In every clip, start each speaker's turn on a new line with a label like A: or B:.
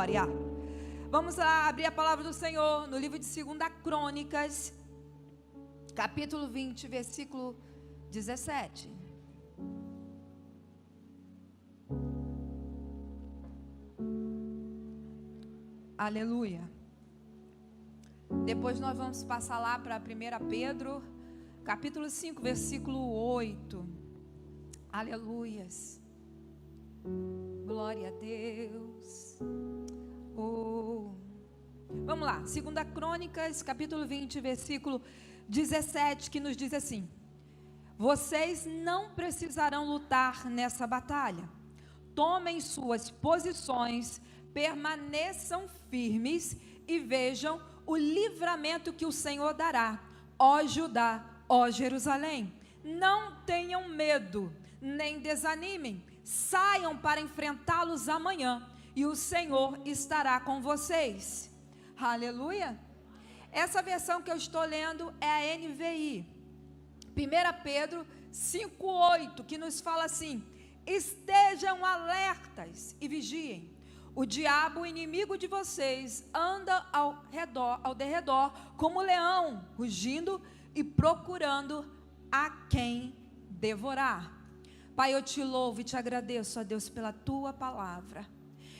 A: glória. Vamos lá abrir a palavra do Senhor no livro de 2 Crônicas, capítulo 20, versículo 17. Aleluia. Depois nós vamos passar lá para 1 Pedro, capítulo 5, versículo 8. Aleluias. Glória a Deus. Oh. Vamos lá, 2 Crônicas, capítulo 20, versículo 17, que nos diz assim: vocês não precisarão lutar nessa batalha. Tomem suas posições, permaneçam firmes e vejam o livramento que o Senhor dará, ó Judá, ó Jerusalém. Não tenham medo, nem desanimem, saiam para enfrentá-los amanhã, e o Senhor estará com vocês. Aleluia. Essa versão que eu estou lendo é a NVI, 1 Pedro 5,8, que nos fala assim: estejam alertas e vigiem. O diabo, o inimigo de vocês, anda ao derredor, como leão, rugindo e procurando a quem devorar. Pai, eu te louvo e te agradeço, ó Deus, pela tua palavra.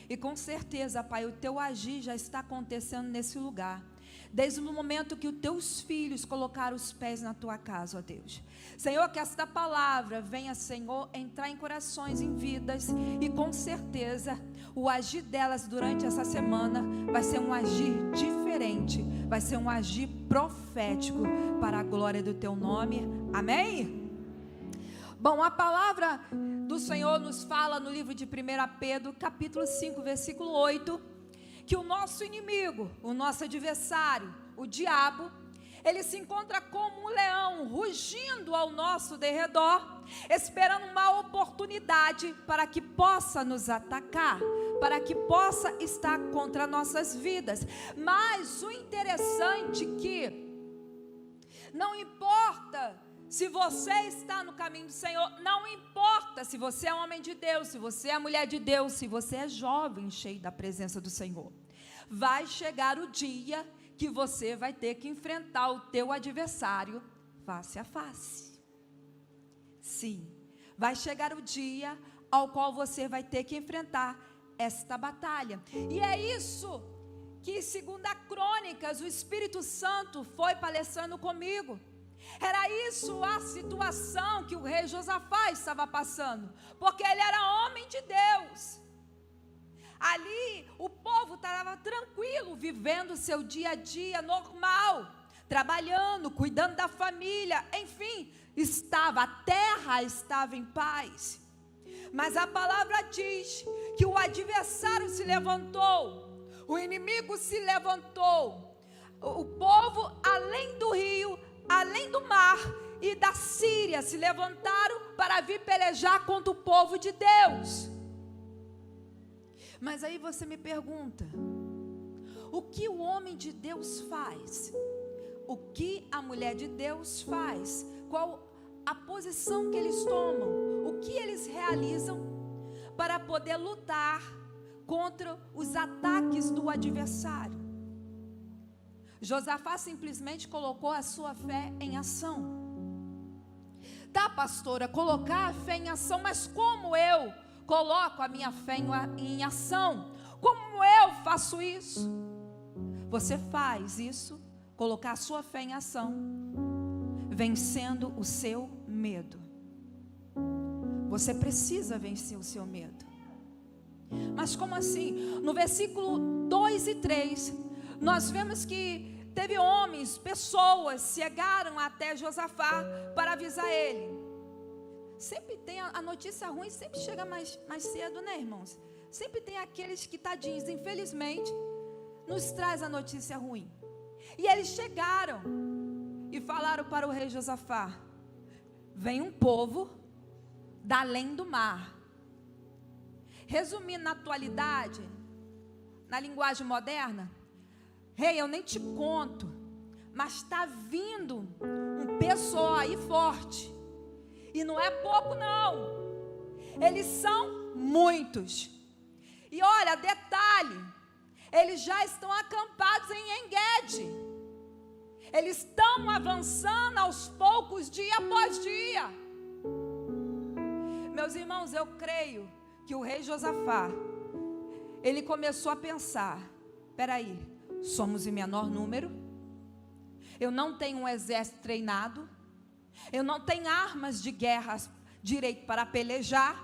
A: E com certeza, Pai, o teu agir já está acontecendo nesse lugar. Desde o momento que os teus filhos colocaram os pés na tua casa, ó Deus. Senhor, que esta palavra venha, Senhor, entrar em corações, em vidas, e com certeza o agir delas durante essa semana vai ser um agir diferente, vai ser um agir profético para a glória do teu nome. Amém? Bom, a palavra do Senhor nos fala no livro de 1 Pedro, capítulo 5, versículo 8, que o nosso inimigo, o nosso adversário, o diabo, ele se encontra como um leão, rugindo ao nosso derredor, esperando uma oportunidade para que possa nos atacar, para que possa estar contra nossas vidas. Mas o interessante é que não importa se você está no caminho do Senhor, não importa se você é homem de Deus, se você é mulher de Deus, se você é jovem, cheio da presença do Senhor, vai chegar o dia que você vai ter que enfrentar o teu adversário face a face. Sim, vai chegar o dia ao qual você vai ter que enfrentar esta batalha. E é isso que, segundo a Crônicas, o Espírito Santo foi palestrando comigo. Era isso a situação que o rei Josafá estava passando, porque ele era homem de Deus. Ali o povo estava tranquilo, vivendo o seu dia a dia normal, trabalhando, cuidando da família, enfim, a terra estava em paz. Mas a palavra diz que o adversário se levantou, o inimigo se levantou, o povo além do rio, além do mar e da Síria se levantaram para vir pelejar contra o povo de Deus. Mas aí você me pergunta: o que o homem de Deus faz? O que a mulher de Deus faz? Qual a posição que eles tomam? O que eles realizam para poder lutar contra os ataques do adversário? Josafá simplesmente colocou a sua fé em ação. Tá, pastora, colocar a fé em ação, mas como eu coloco a minha fé em ação? Como eu faço isso? Você faz isso, colocar a sua fé em ação, vencendo o seu medo. Você precisa vencer o seu medo. Mas como assim? No versículo 2 e 3, nós vemos que teve homens, pessoas chegaram até Josafá para avisar ele. Sempre tem a notícia ruim, sempre chega mais cedo, né, irmãos? Sempre tem aqueles que, tadinhos, infelizmente, nos traz a notícia ruim. E eles chegaram e falaram para o rei Josafá: vem um povo da além do mar. Resumindo na atualidade, na linguagem moderna: rei, eu nem te conto, mas está vindo um pessoal aí forte. E não é pouco não. Eles são muitos. E olha, detalhe, eles já estão acampados em En-Gedi. Eles estão avançando aos poucos, dia após dia. Meus irmãos, eu creio que o rei Josafá, ele começou a pensar: peraí, somos em menor número, eu não tenho um exército treinado, eu não tenho armas de guerra direito para pelejar,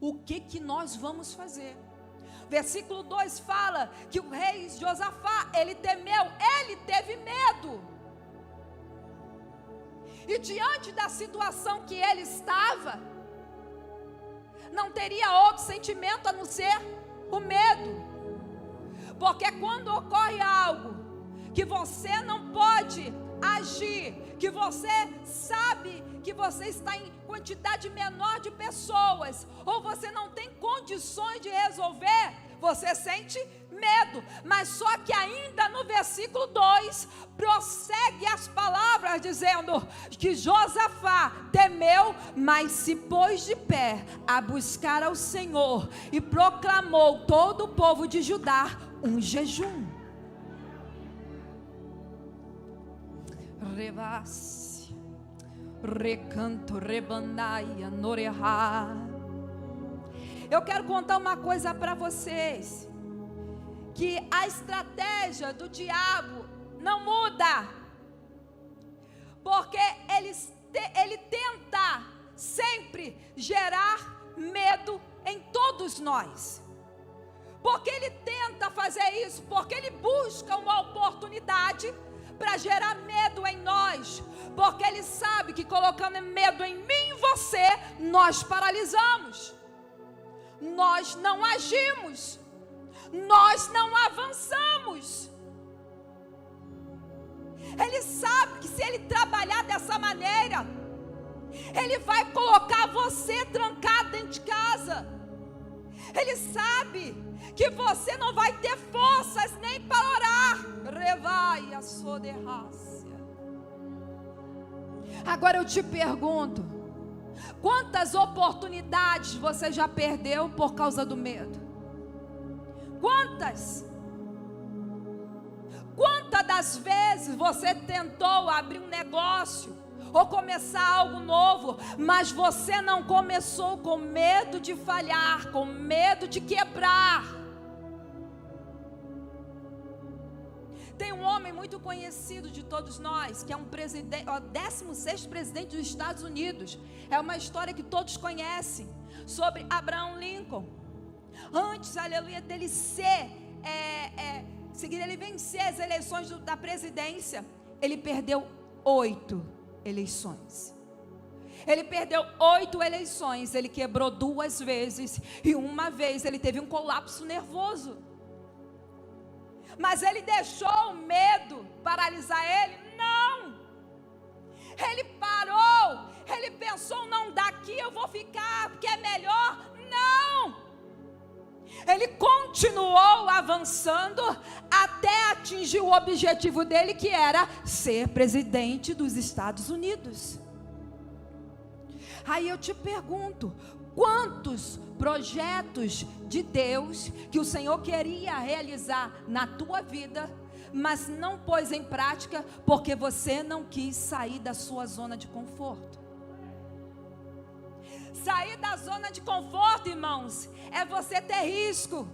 A: o que nós vamos fazer? Versículo 2 fala que o rei Josafá, ele temeu, ele teve medo. E diante da situação que ele estava, não teria outro sentimento a não ser o medo. Porque quando ocorre algo que você não pode agir, que você sabe que você está em quantidade menor de pessoas, ou você não tem condições de resolver, você sente medo. Mas só que ainda no versículo 2, prossegue as palavras dizendo que Josafá temeu, mas se pôs de pé a buscar ao Senhor, e proclamou todo o povo de Judá um jejum. Revasse, recanto, rebandaia, norehá. Eu quero contar uma coisa para vocês, que a estratégia do diabo não muda, porque ele tenta sempre gerar medo em todos nós. Porque ele tenta fazer isso, porque ele busca uma oportunidade para gerar medo em nós, porque ele sabe que colocando medo em mim e você, nós paralisamos, nós não agimos, nós não avançamos. Ele sabe que se ele trabalhar dessa maneira, ele vai colocar você trancado dentro de casa. Ele sabe que você não vai ter forças nem para orar. Revaia soderrácia. Agora eu te pergunto: quantas oportunidades você já perdeu por causa do medo? Quantas? Quantas das vezes você tentou abrir um negócio ou começar algo novo, mas você não começou com medo de falhar, com medo de quebrar? Tem um homem muito conhecido de todos nós, que é o 16º presidente dos Estados Unidos. É uma história que todos conhecem, sobre Abraham Lincoln. Antes, aleluia, dele ele vencer as eleições da presidência, ele perdeu 8 eleições. Ele perdeu 8 eleições, ele quebrou 2 vezes, e uma vez ele teve um colapso nervoso. Mas ele deixou o medo paralisar ele? Não. Ele parou, ele pensou: não, daqui eu vou ficar, porque é melhor. Não. Ele continuou avançando até atingir o objetivo dele, que era ser presidente dos Estados Unidos. Aí eu te pergunto: quantos projetos de Deus que o Senhor queria realizar na tua vida, mas não pôs em prática porque você não quis sair da sua zona de conforto? Sair da zona de conforto, irmãos, é você ter risco,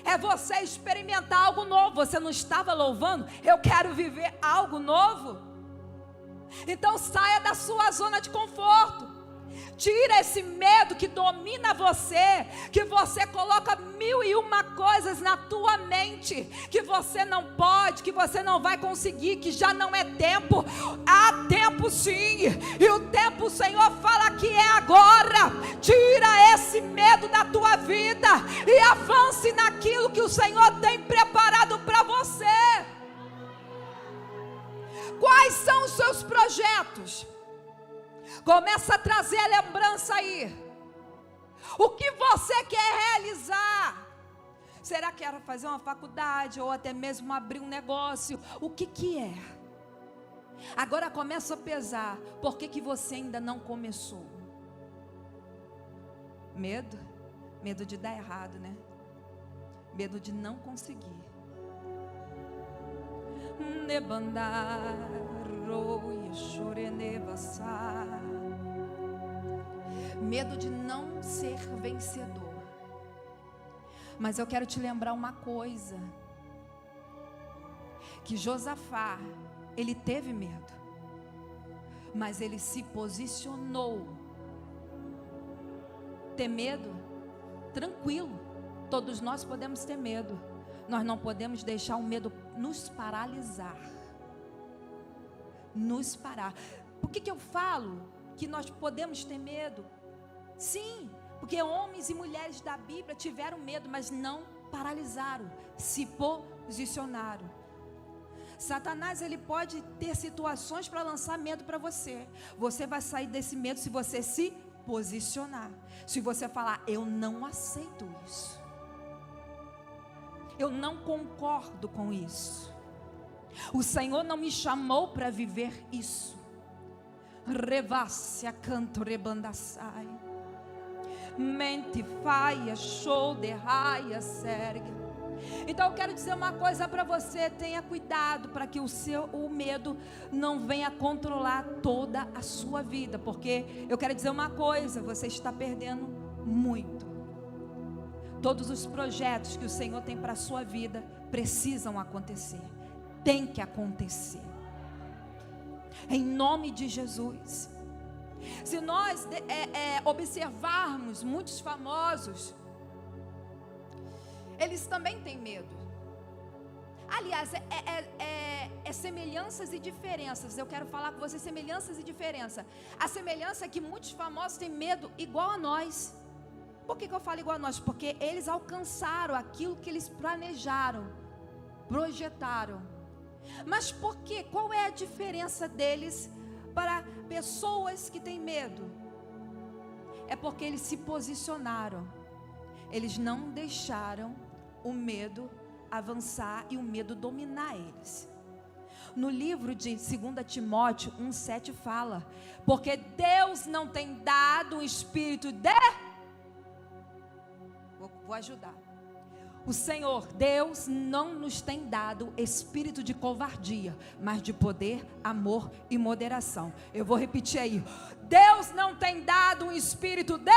A: é você experimentar algo novo. Você não estava louvando? Eu quero viver algo novo. Então saia da sua zona de conforto. Tira esse medo que domina você, que você coloca 1001 coisas na tua mente, que você não pode, que você não vai conseguir, que já não é tempo. Há tempo sim, e o tempo o Senhor fala que é agora. Tira esse medo da tua vida e avance naquilo que o Senhor tem preparado para você. Quais são os seus projetos? Começa a trazer a lembrança aí. O que você quer realizar? Será que era fazer uma faculdade, ou até mesmo abrir um negócio? O que é? Agora começa a pesar. Por que você ainda não começou? Medo? Medo de dar errado, né? Medo de não conseguir. Medo de não ser vencedor. Mas eu quero te lembrar uma coisa, que Josafá, ele teve medo, mas ele se posicionou. Ter medo, tranquilo, todos nós podemos ter medo. Nós não podemos deixar o medo nos paralisar. Nos parar. Por que eu falo que nós podemos ter medo? Sim, porque homens e mulheres da Bíblia tiveram medo, mas não paralisaram, se posicionaram. Satanás, ele pode ter situações para lançar medo para você. Você vai sair desse medo se você se posicionar. Se você falar, eu não aceito isso, eu não concordo com isso, o Senhor não me chamou para viver isso. Revassia canto rebandassai, mente faia, show de raia, serga. Então eu quero dizer uma coisa para você: tenha cuidado para que o medo não venha controlar toda a sua vida, porque eu quero dizer uma coisa, você está perdendo muito. Todos os projetos que o Senhor tem para a sua vida precisam acontecer, tem que acontecer, em nome de Jesus. Se nós observarmos muitos famosos, eles também têm medo. Aliás, semelhanças e diferenças. Eu quero falar com você, semelhanças e diferença. A semelhança é que muitos famosos têm medo igual a nós. Por que eu falo igual a nós? Porque eles alcançaram aquilo que eles planejaram, projetaram. Mas por quê? Qual é a diferença deles para pessoas que têm medo? É porque eles se posicionaram. Eles não deixaram o medo avançar e o medo dominar eles. No livro de 2 Timóteo 1,7 fala: porque Deus não tem dado um espírito de... Vou ajudar. O Senhor, Deus não nos tem dado espírito de covardia, mas de poder, amor e moderação. Eu vou repetir aí: Deus não tem dado um espírito de...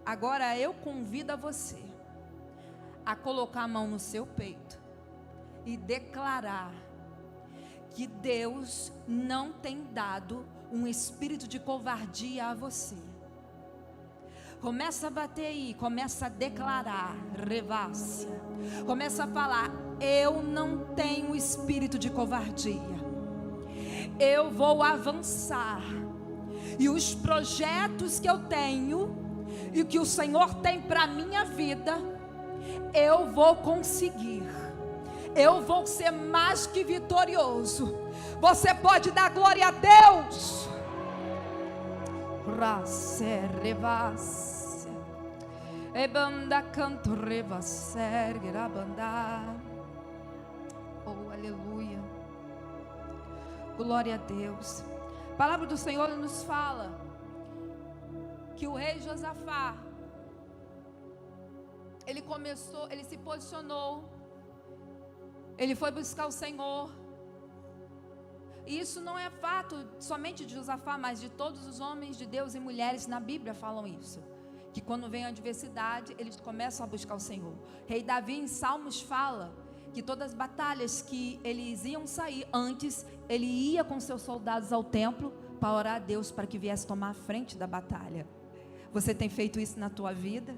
A: Agora eu convido a você a colocar a mão no seu peito e declarar que Deus não tem dado um espírito de covardia a você. Começa a bater aí, começa a declarar, revassia. Começa a falar: eu não tenho espírito de covardia, eu vou avançar, e os projetos que eu tenho e que o Senhor tem para a minha vida, eu vou conseguir, eu vou ser mais que vitorioso. Você pode dar glória a Deus? Oh, aleluia, glória a Deus. A palavra do Senhor nos fala que o rei Josafá, ele se posicionou, ele foi buscar o Senhor. E isso não é fato somente de Josafá, mas de todos os homens de Deus e mulheres na Bíblia falam isso, que quando vem a adversidade, eles começam a buscar o Senhor. Rei Davi em Salmos fala que todas as batalhas que eles iam sair, antes ele ia com seus soldados ao templo para orar a Deus para que viesse tomar a frente da batalha. Você tem feito isso na tua vida?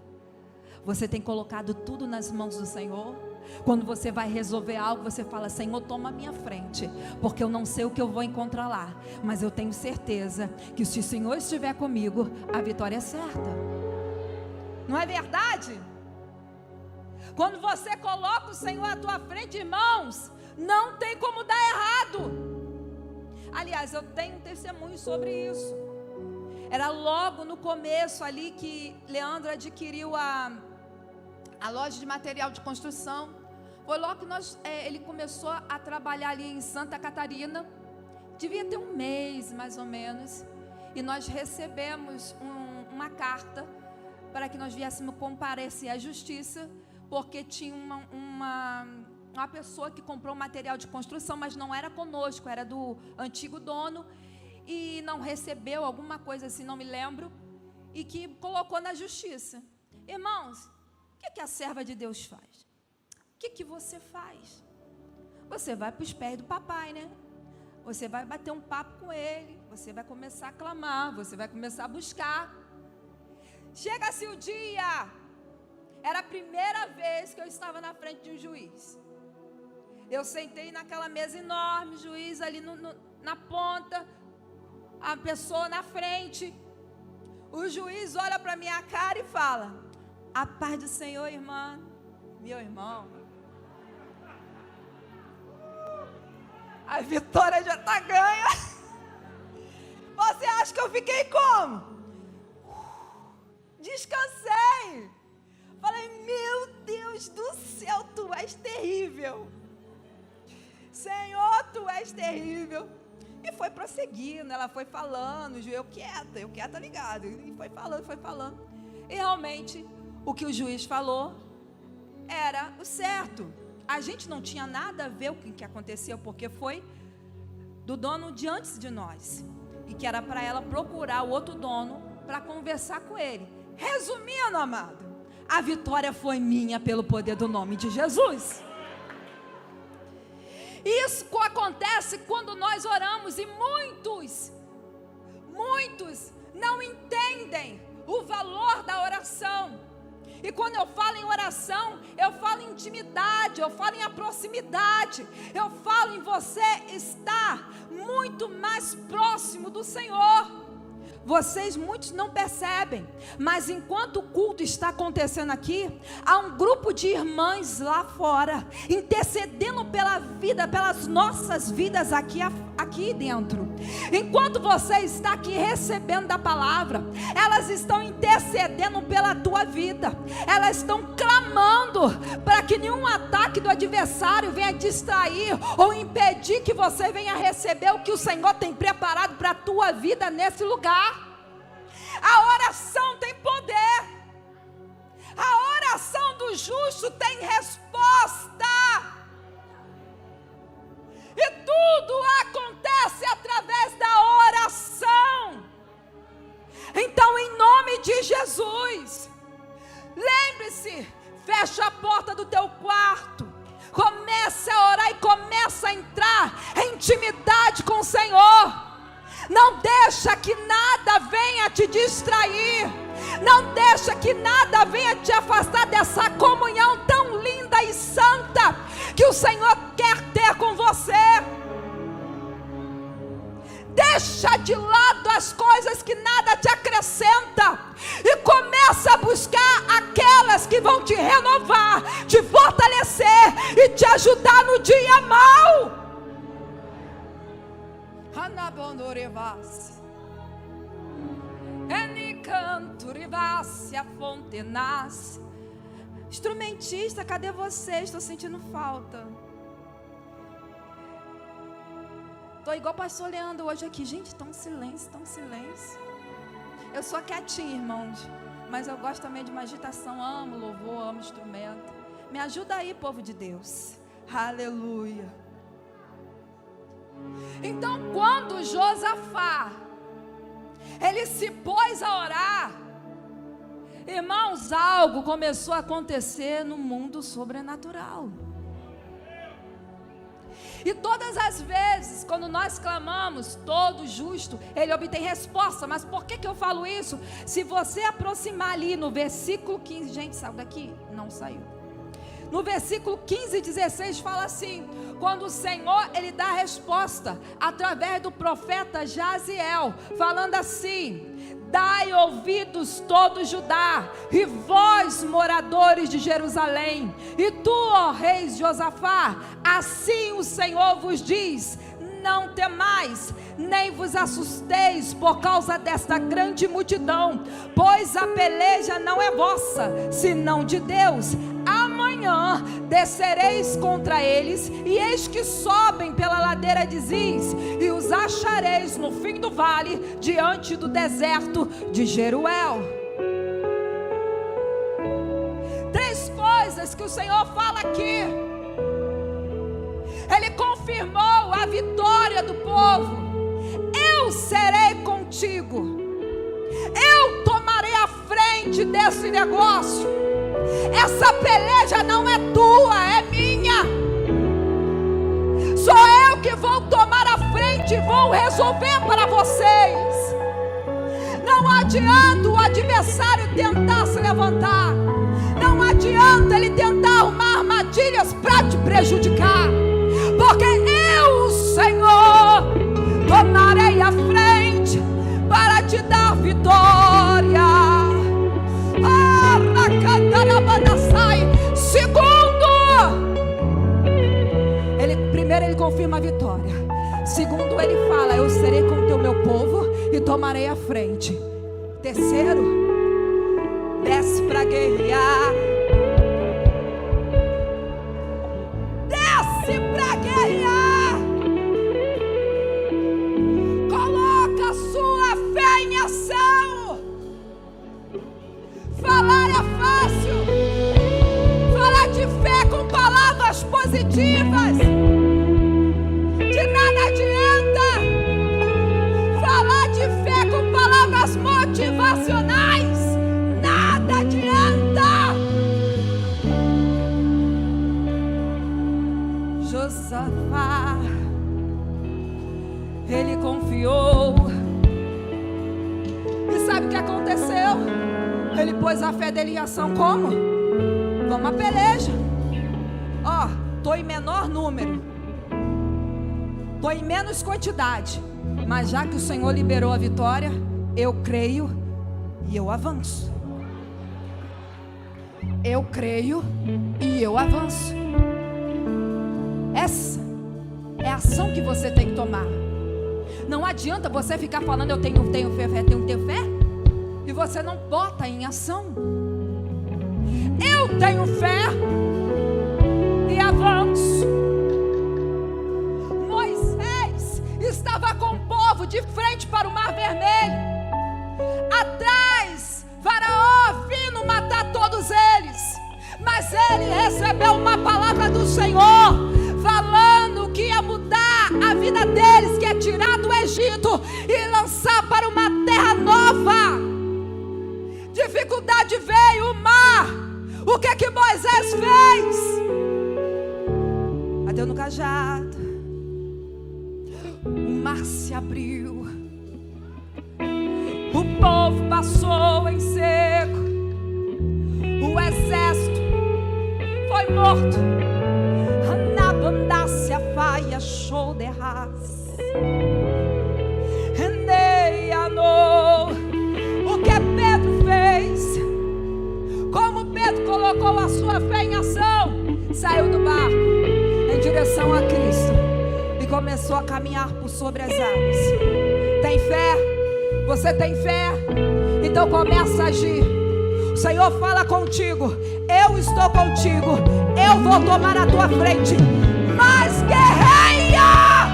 A: Você tem colocado tudo nas mãos do Senhor? Quando você vai resolver algo, você fala: Senhor, toma a minha frente, porque eu não sei o que eu vou encontrar lá, mas eu tenho certeza que se o Senhor estiver comigo, a vitória é certa. Não é verdade? Quando você coloca o Senhor à tua frente, irmãos, não tem como dar errado. Aliás, eu tenho um testemunho sobre isso. Era logo no começo ali que Leandro adquiriu a loja de material de construção. Foi logo que ele começou a trabalhar ali em Santa Catarina. Devia ter um mês mais ou menos. E nós recebemos uma carta para que nós viéssemos comparecer à justiça, porque tinha uma pessoa que comprou material de construção, mas não era conosco, era do antigo dono, e não recebeu alguma coisa assim, não me lembro, e que colocou na justiça. Irmãos, o que a serva de Deus faz? O que você faz? Você vai para os pés do papai, né? Você vai bater um papo com ele, você vai começar a clamar, você vai começar a buscar. Chega-se o dia, era a primeira vez que eu estava na frente de um juiz. Eu sentei naquela mesa enorme, juiz ali na ponta, a pessoa na frente. O juiz olha para minha cara e fala: a paz do Senhor, irmã. Meu irmão, a vitória já está ganha. Você acha que eu fiquei como? Descansei. Falei: meu Deus do céu, tu és terrível. Senhor, tu és terrível. E foi prosseguindo, ela foi falando, eu quieta ligado. E foi falando. E realmente, o que o juiz falou era o certo. A gente não tinha nada a ver com o que aconteceu, porque foi do dono de antes de nós. E que era para ela procurar o outro dono para conversar com ele. Resumindo, amado, a vitória foi minha pelo poder do nome de Jesus. Isso acontece quando nós oramos e muitos não entendem o valor da oração. E quando eu falo em oração, eu falo em intimidade, eu falo em proximidade, eu falo em você estar muito mais próximo do Senhor. Vocês muitos não percebem, mas enquanto o culto está acontecendo aqui, há um grupo de irmãs lá fora, intercedendo pela vida, pelas nossas vidas aqui dentro. Enquanto você está aqui recebendo da palavra, elas estão intercedendo pela tua vida, elas estão clamando para que nenhum ataque do adversário venha distrair ou impedir que você venha receber o que o Senhor tem preparado para a tua vida nesse lugar. A oração tem poder. A oração do justo tem resposta. E tudo acontece através da oração. Então, em nome de Jesus, lembre-se, fecha a porta do teu quarto, comece a orar e comece a entrar em intimidade com o Senhor. Não deixa que nada venha te distrair. Não deixa que nada venha te afastar dessa comunhão tão linda e santa que o Senhor quer ter com você. Deixa de lado as coisas que nada te acrescenta e começa a buscar aquelas que vão te renovar, te fortalecer e te ajudar no dia mau. Instrumentista, cadê você? Estou sentindo falta. Estou igual o pastor Leandro hoje aqui. Gente, está um silêncio. Eu sou quietinha, irmãos, mas eu gosto também de uma agitação. Amo louvor, amo instrumento. Me ajuda aí, povo de Deus. Aleluia. Então, quando Josafá ele se pôs a orar, irmãos, algo começou a acontecer no mundo sobrenatural. E todas as vezes, quando nós clamamos, todo justo, ele obtém resposta. Mas por que eu falo isso? Se você aproximar ali no versículo 15, gente, saiu daqui? Não saiu. No versículo 15 e 16 fala assim: quando o Senhor ele dá a resposta através do profeta Jaziel, falando assim: dai ouvidos todo Judá, e vós moradores de Jerusalém, e tu, ó rei Josafá, assim o Senhor vos diz: não temais, nem vos assusteis por causa desta grande multidão, pois a peleja não é vossa, senão de Deus. Amanhã descereis contra eles, e eis que sobem pela ladeira de Ziz, e os achareis no fim do vale, diante do deserto de Jeruel. palavras que o Senhor fala aqui. Ele confirmou a vitória do povo. Eu serei contigo. Eu tomarei a frente desse negócio. Essa peleja não é tua, é minha. Sou eu que vou tomar a frente e vou resolver para vocês. Não adianta o adversário tentar se levantar. Não adianta ele tentar arrumar armadilhas para te prejudicar. Porque eu, Senhor, tomarei a frente para te dar vitória. Segundo, primeiro ele confirma a vitória. Segundo, ele fala: eu serei com o meu povo e tomarei a frente. Terceiro, desce para guerrear. Desce para guerrear. Coloca a sua fé em ação. Falar é fácil. Falar de fé com palavras positivas. De nada adianta. Falar de fé com palavras motivacionais. Nada adianta. Josafá, ele confiou. E sabe o que aconteceu? Ele pôs a fé dele em ação. Como? Vamos à peleja. Ó, estou em menor número, estou em menos quantidade, mas já que o Senhor liberou a vitória, eu creio e eu avanço. Eu creio e eu avanço. Essa é a ação que você tem que tomar. Não adianta você ficar falando: eu tenho fé, e você não bota em ação. Eu tenho fé e avanço. Moisés estava com o povo de frente para o Mar Vermelho. Atrás, Faraó vindo matar todos eles. Mas ele recebeu uma palavra do Senhor, falando que ia mudar a vida deles, que é tirar do Egito e lançar para uma terra nova. Dificuldade veio, o mar. O que é que Moisés fez? Bateu no cajado, o mar se abriu, o povo passou em seco, o exército foi morto. Anabandácia faia show de ras. O que Pedro fez? Como Pedro colocou a sua fé em ação? Saiu do barco em direção a Cristo e começou a caminhar por sobre as águas. Tem fé? Você tem fé? Então começa a agir. O Senhor fala contigo: eu estou contigo, eu vou tomar a tua frente. Mas guerreia!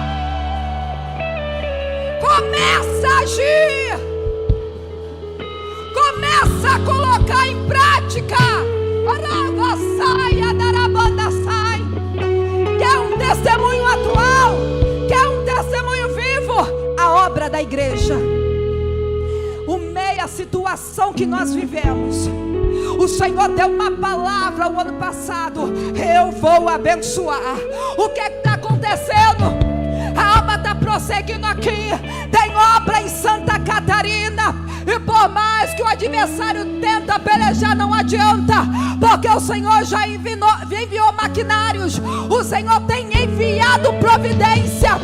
A: Começa a agir. Começa a colocar em prática. Quer um testemunho atual? Quer um testemunho vivo? A obra da igreja. O meio, a situação que nós vivemos, o Senhor deu uma palavra o ano passado: eu vou abençoar. O que está acontecendo? A obra está prosseguindo aqui. Tem obra em Santa Catarina. E por mais que o adversário tenta pelejar, não adianta, porque o Senhor já enviou maquinários. O Senhor tem enviado providência.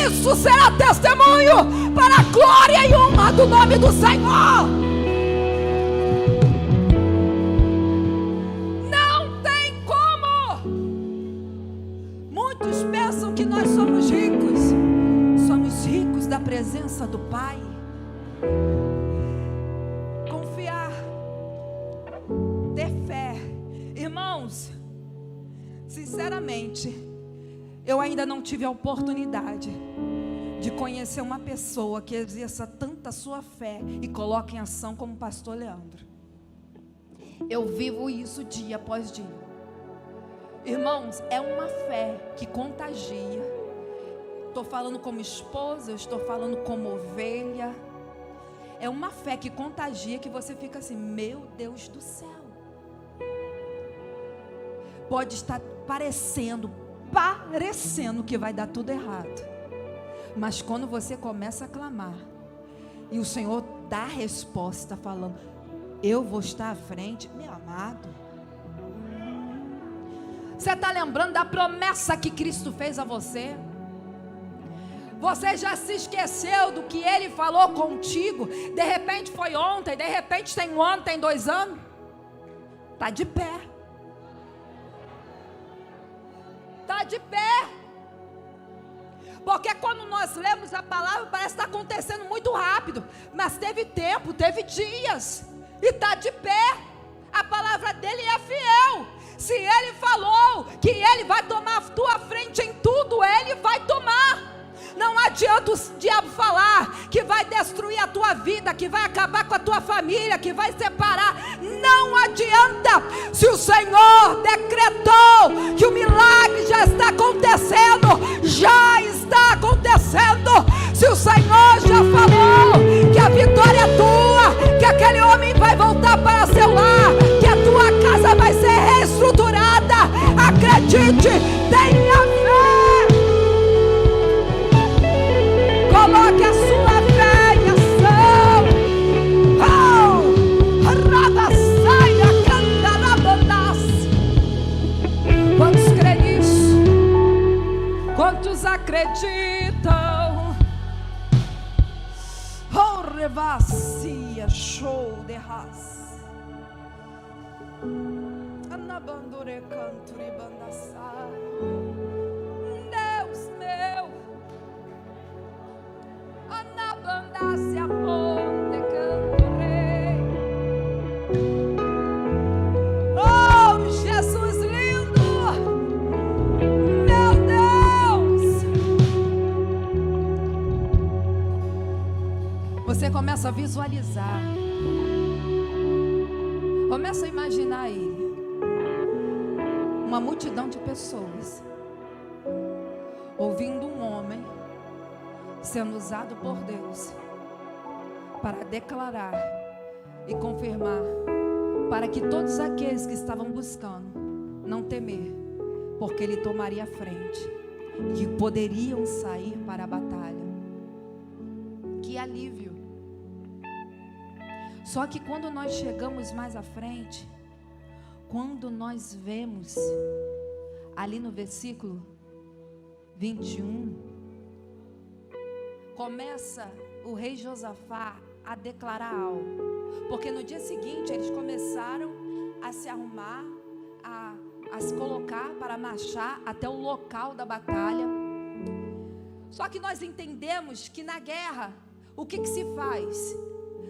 A: Isso será testemunho para a glória e honra do nome do Senhor. Não tem como. Muitos pensam que nós somos ricos. Somos ricos da presença do Pai. Confiar, ter fé. Irmãos, sinceramente, eu ainda não tive a oportunidade de conhecer uma pessoa que exerça tanta sua fé e coloque em ação como o pastor Leandro. Eu vivo isso dia após dia. Irmãos, é uma fé que contagia. Estou falando como esposa, eu estou falando como ovelha. É uma fé que contagia, que você fica assim, meu Deus do céu. Pode estar parecendo que vai dar tudo errado, mas quando você começa a clamar, e o Senhor dá a resposta falando, eu vou estar à frente, meu amado. Você está lembrando da promessa que Cristo fez a você? Você já se esqueceu do que Ele falou contigo? De repente foi ontem, de repente tem um ano, tem 2 anos. Está de pé. Está de pé. Porque quando nós lemos a palavra, parece que está acontecendo muito rápido. Mas teve tempo, teve dias. E está de pé. A palavra dele é fiel. Se ele falou que ele vai tomar a tua frente em tudo, ele vai tomar. Não adianta o diabo falar que vai destruir a tua vida, que vai acabar com a tua família, que vai separar. Não adianta. Se o Senhor decretou que o milagre já está acontecendo, já está acontecendo. Se o Senhor já falou que a vitória é tua, que aquele homem vai voltar para seu lar, que a tua casa vai ser reestruturada, acredite, tenha fé. Coloque a sua fé em ação. Rabassaia cantarabandas. Quantos creem nisso? Quantos acreditam? Oh, revassia, show de raça. Anabandore canturi bandassai. Deus meu. Anabandasse a ponte cantorei. Oh, Jesus lindo. Meu Deus. Você começa a visualizar. Começa a imaginar ele. Uma multidão de pessoas ouvindo um homem sendo usado por Deus para declarar e confirmar, para que todos aqueles que estavam buscando não temer, porque ele tomaria a frente e poderiam sair para a batalha. Que alívio! Só que quando nós chegamos mais à frente, quando nós vemos ali no versículo 21, começa o rei Josafá a declarar algo, porque no dia seguinte eles começaram a se arrumar, a se colocar para marchar até o local da batalha. Só que nós entendemos que na guerra, o que se faz?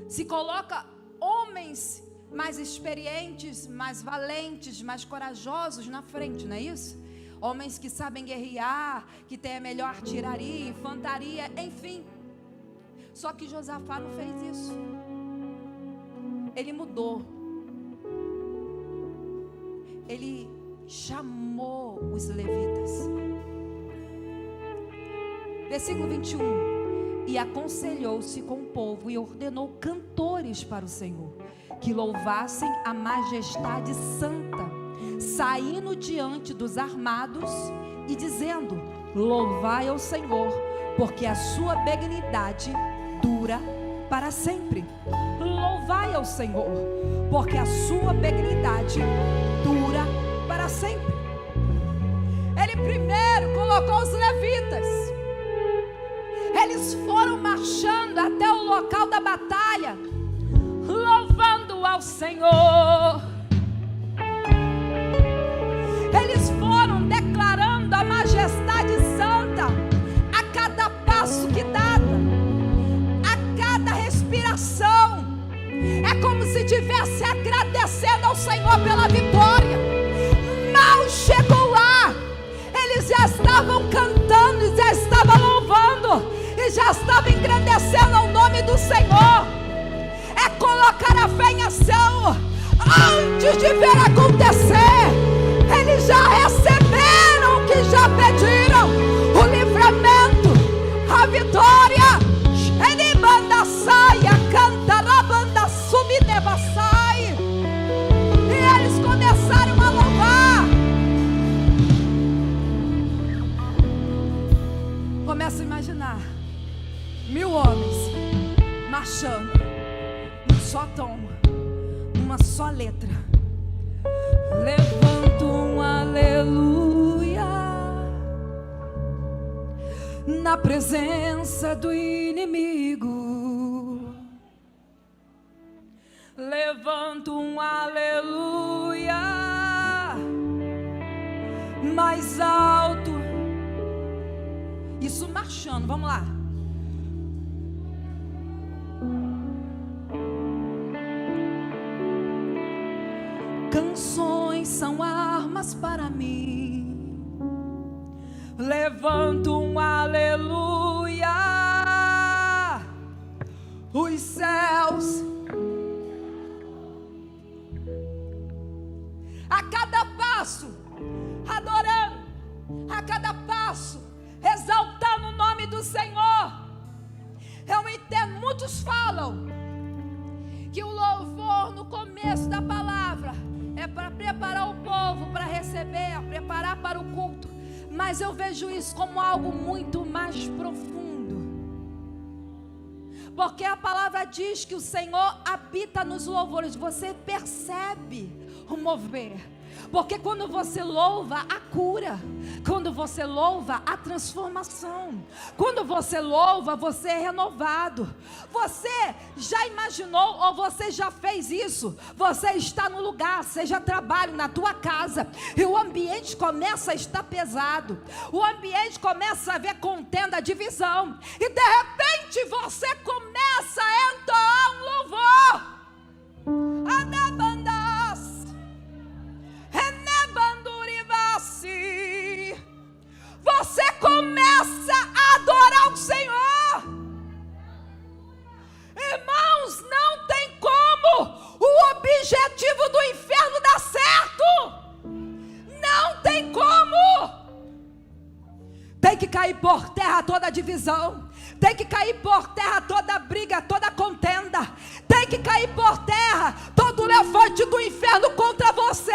A: Se coloca homens mais experientes, mais valentes, mais corajosos na frente, não é isso? Homens que sabem guerrear, que têm a melhor artilharia, infantaria, enfim. Só que Josafá não fez isso. Ele mudou. Ele chamou os levitas. Versículo 21. E aconselhou-se com o povo e ordenou cantores para o Senhor, que louvassem a majestade santa, saindo diante dos armados e dizendo: louvai ao Senhor, porque a sua benignidade dura para sempre. Louvai ao Senhor, porque a sua benignidade dura para sempre. Ele primeiro colocou os levitas. Eles foram marchando até o local da batalha, louvando ao Senhor. Eles foram declarando a majestade santa a cada passo que dava, a cada respiração. É como se estivesse agradecendo ao Senhor pela vitória. Mal chegou lá, eles já estavam cantando, já estavam louvando, e já estavam engrandecendo ao nome do Senhor. É colocar a fé em ação. Antes de ver acontecer, ele já recebeu só a letra. Levanto um aleluia na presença do inimigo. Levanto um aleluia mais alto. Isso marchando, vamos lá. Canções são armas para mim. Levanto um aleluia. Os céus, a cada passo, adorando, a cada passo, exaltando o nome do Senhor. Eu entendo, muitos falam que o louvor no começo da palavra é para preparar o povo para receber, preparar para o culto. Mas eu vejo isso como algo muito mais profundo. Porque a palavra diz que o Senhor habita nos louvores. Você percebe o mover. Porque quando você louva, há cura. Quando você louva, há transformação. Quando você louva, você é renovado. Você já imaginou ou você já fez isso? Você está no lugar, seja trabalho, na tua casa, e o ambiente começa a estar pesado. O ambiente começa a ver contenda, divisão. E de repente você começa a entoar um louvor. Você começa a adorar o Senhor. Irmãos, não tem como o objetivo do inferno dar certo. Não tem como. Tem que cair por terra toda divisão. Tem que cair por terra toda briga, toda contenda. Tem que cair por terra todo levante do inferno contra você.